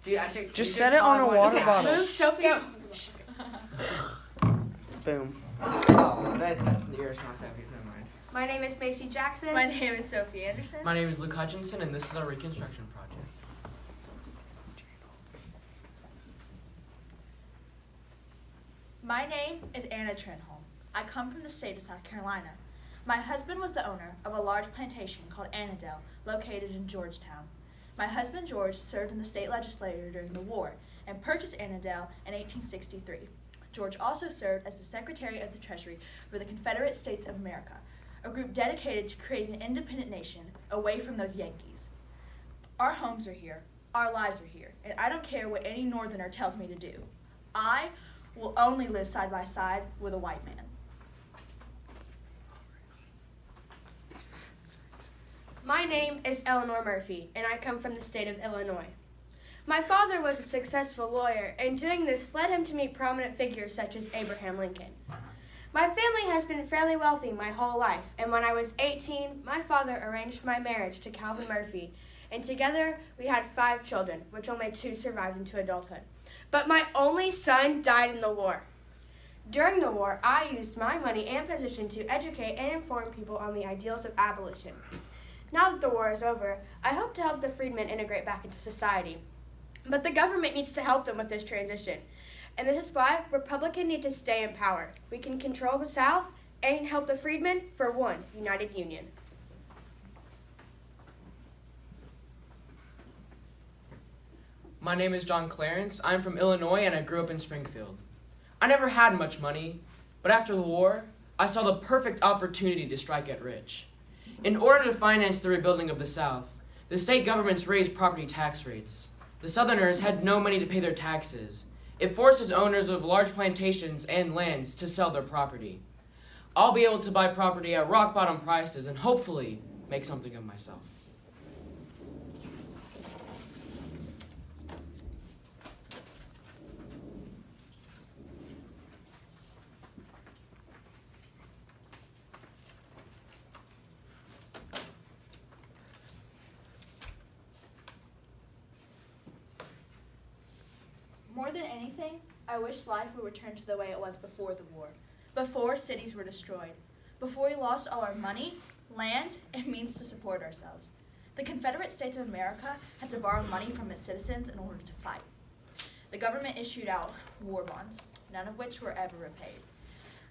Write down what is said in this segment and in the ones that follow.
Just set it on a water bottle. Move Sophie. Boom. Oh, that's yours, not Sophie's. Never mind. My name is Macy Jackson. My name is Sophie Anderson. My name is Luke Hutchinson, and this is our Reconstruction Project. My name is Anna Trenholm. I come from the state of South Carolina. My husband was the owner of a large plantation called Annandale, located in Georgetown. My husband George served in the state legislature during the war and purchased Annandale in 1863. George also served as the Secretary of the Treasury for the Confederate States of America, a group dedicated to creating an independent nation away from those Yankees. Our homes are here, our lives are here, and I don't care what any northerner tells me to do. I will only live side by side with a white man. My name is Eleanor Murphy, and I come from the state of Illinois. My father was a successful lawyer, and doing this led him to meet prominent figures such as Abraham Lincoln. My family has been fairly wealthy my whole life, and when I was 18, my father arranged my marriage to Calvin Murphy, and together we had 5 children, which only 2 survived into adulthood. But my only son died in the war. During the war, I used my money and position to educate and inform people on the ideals of abolition. Now that the war is over, I hope to help the freedmen integrate back into society. But the government needs to help them with this transition. And this is why Republicans need to stay in power. We can control the South and help the freedmen for one united union. My name is John Clarence. I'm from Illinois, and I grew up in Springfield. I never had much money, but after the war, I saw the perfect opportunity to strike it rich. In order to finance the rebuilding of the South, the state governments raised property tax rates. The Southerners had no money to pay their taxes. It forces owners of large plantations and lands to sell their property. I'll be able to buy property at rock-bottom prices and hopefully make something of myself. More than anything, I wish life would return to the way it was before the war, before cities were destroyed, before we lost all our money, land, and means to support ourselves. The Confederate States of America had to borrow money from its citizens in order to fight. The government issued out war bonds, none of which were ever repaid.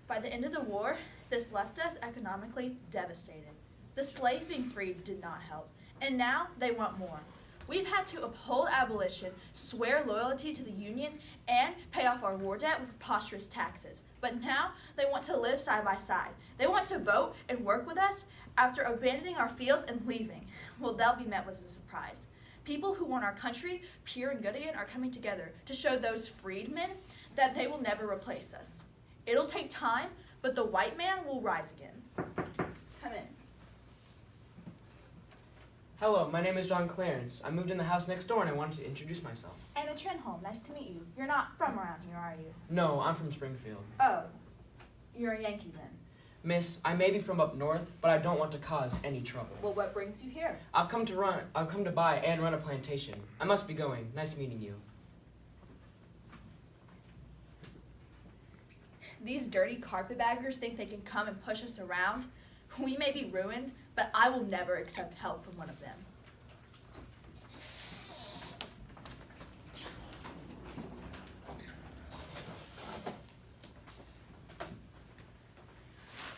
By the end of the war, this left us economically devastated. The slaves being freed did not help, and now they want more. We've had to uphold abolition, swear loyalty to the Union, and pay off our war debt with preposterous taxes. But now they want to live side by side. They want to vote and work with us after abandoning our fields and leaving. Well, they'll be met with a surprise. People who want our country pure and good again are coming together to show those freedmen that they will never replace us. It'll take time, but the white man will rise again. Come in. Hello, my name is John Clarence. I moved in the house next door and I wanted to introduce myself. Anna Trenholm, nice to meet you. You're not from around here, are you? No, I'm from Springfield. Oh, you're a Yankee then. Miss, I may be from up north, but I don't want to cause any trouble. Well, what brings you here? I've come to buy and run a plantation. I must be going. Nice meeting you. These dirty carpetbaggers think they can come and push us around. We may be ruined, but I will never accept help from one of them.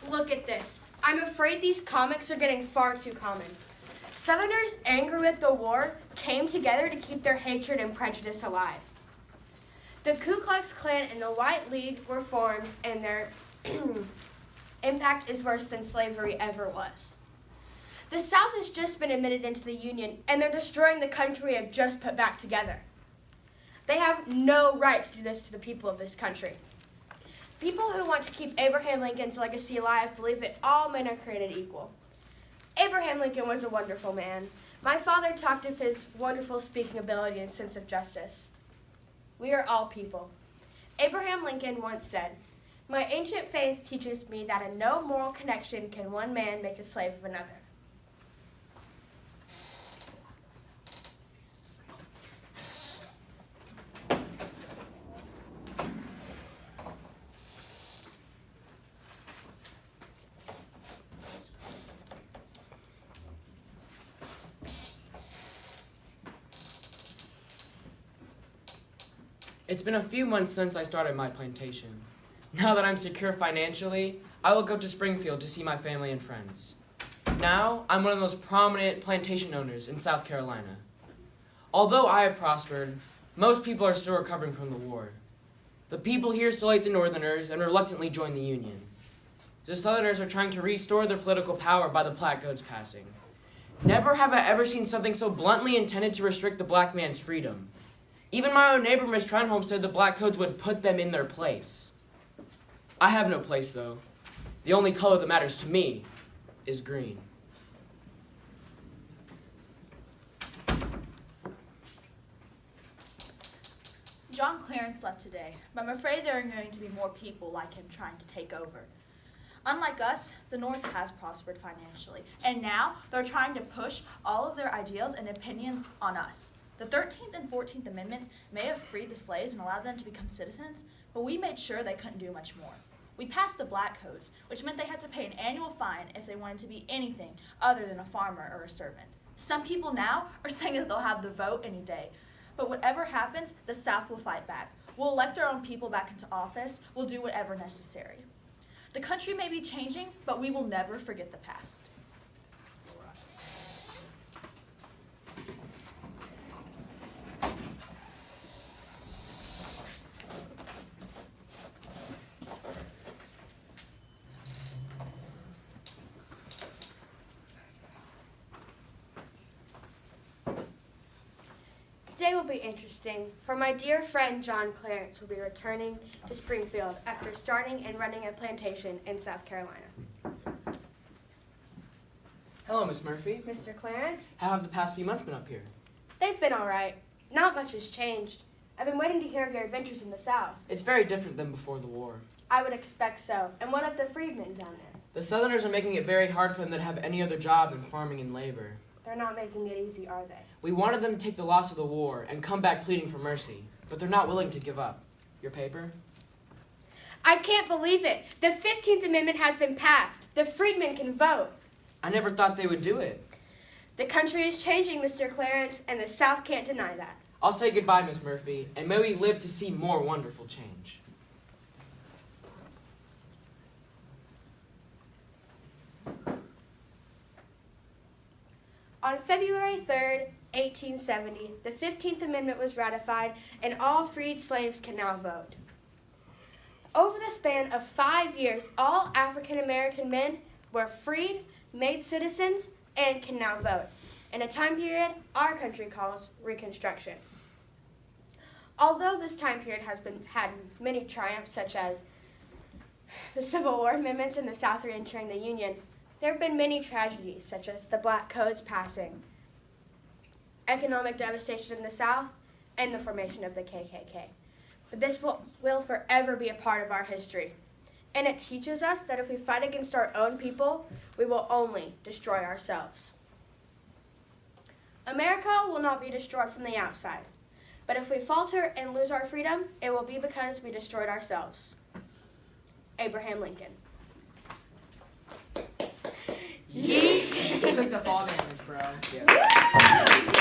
Look at this. I'm afraid these comics are getting far too common. Southerners, angry with the war, came together to keep their hatred and prejudice alive. The Ku Klux Klan and the White League were formed, and their impact is worse than slavery ever was. The South has just been admitted into the Union, and they're destroying the country we have just put back together. They have no right to do this to the people of this country. People who want to keep Abraham Lincoln's legacy alive believe that all men are created equal. Abraham Lincoln was a wonderful man. My father talked of his wonderful speaking ability and sense of justice. We are all people. Abraham Lincoln once said, "My ancient faith teaches me that in no moral connection can one man make a slave of another." It's been a few months since I started my plantation. Now that I'm secure financially, I will go to Springfield to see my family and friends. Now, I'm one of the most prominent plantation owners in South Carolina. Although I have prospered, most people are still recovering from the war. The people here still hate the Northerners and reluctantly join the Union. The Southerners are trying to restore their political power by the Black Codes passing. Never have I ever seen something so bluntly intended to restrict the black man's freedom. Even my own neighbor, Miss Trenholm, said the Black Codes would put them in their place. I have no place, though. The only color that matters to me is green. John Clarence left today, but I'm afraid there are going to be more people like him trying to take over. Unlike us, the North has prospered financially, and now they're trying to push all of their ideals and opinions on us. The 13th and 14th Amendments may have freed the slaves and allowed them to become citizens, but we made sure they couldn't do much more. We passed the Black Codes, which meant they had to pay an annual fine if they wanted to be anything other than a farmer or a servant. Some people now are saying that they'll have the vote any day. But whatever happens, the South will fight back. We'll elect our own people back into office. We'll do whatever necessary. The country may be changing, but we will never forget the past. Today will be interesting, for my dear friend John Clarence will be returning to Springfield after starting and running a plantation in South Carolina. Hello, Miss Murphy. Mr. Clarence, How have the past few months been up here? they've been all right. Not much has changed. I've been waiting to hear of your adventures in the South. It's very different than before the war. I would expect so. And what of the freedmen down there? The Southerners are making it very hard for them to have any other job than farming and labor. They're not making it easy, are they? We wanted them to take the loss of the war and come back pleading for mercy, but they're not willing to give up. Your paper? I can't believe it. The 15th Amendment has been passed. The freedmen can vote. I never thought they would do it. The country is changing, Mr. Clarence, and the South can't deny that. I'll say goodbye, Miss Murphy, and may we live to see more wonderful change. On February 3rd, 1870, the 15th Amendment was ratified, and all freed slaves can now vote. Over the span of 5 years, all African American men were freed, made citizens, and can now vote, in a time period our country calls Reconstruction. Although this time period has had many triumphs, such as the Civil War amendments and the South re-entering the Union, there have been many tragedies, such as the Black Codes passing, economic devastation in the South, and the formation of the KKK. But this will forever be a part of our history. And it teaches us that if we fight against our own people, we will only destroy ourselves. America will not be destroyed from the outside. But if we falter and lose our freedom, it will be because we destroyed ourselves. Abraham Lincoln. Yeet! It's like the fall damage, bro. Yeah.